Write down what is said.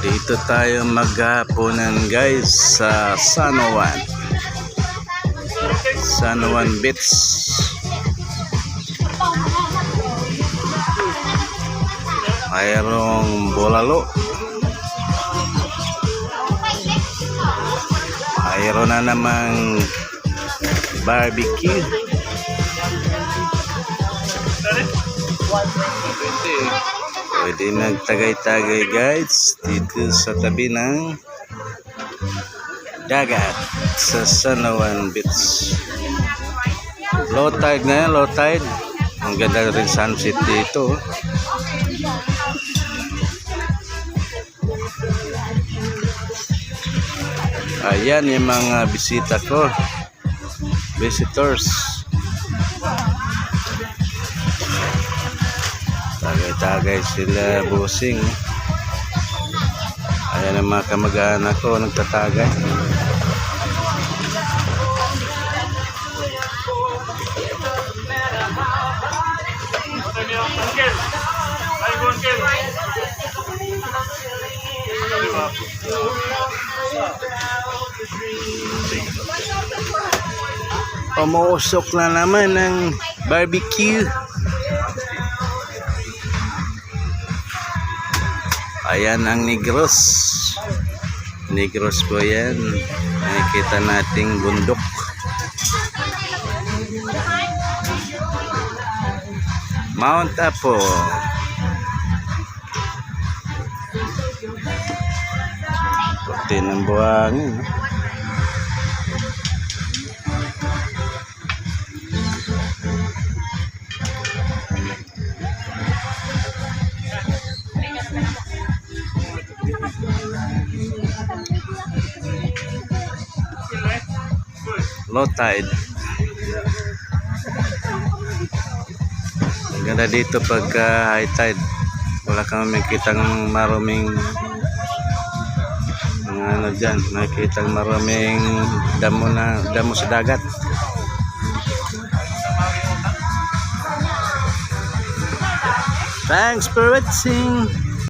Dito tayo maghapunan guys sa San Juan Beach. Mayroong bulalo, mayroon na namang barbecue. Pwede nagtagay-tagay guys dito sa tabi ng dagat sa San Juan Beach. Low tide na yan, low tide. Ang ganda rin sunset dito. Ayan yung mga bisita ko, visitors. Tagay-tagay sila busing. Ayan ang mga kamag-anak ko nagtatagay. Umuusok na naman ng barbecue. Ayan ang Negros. Negros po yan. Nakikita nating bundok. Mount Apo. Puti ng buhangin. Low tide. Ganda dito pagka high tide. Wala kang makikitang maraming ano dyan, makikitang maraming damo sa dagat. Thanks for watching.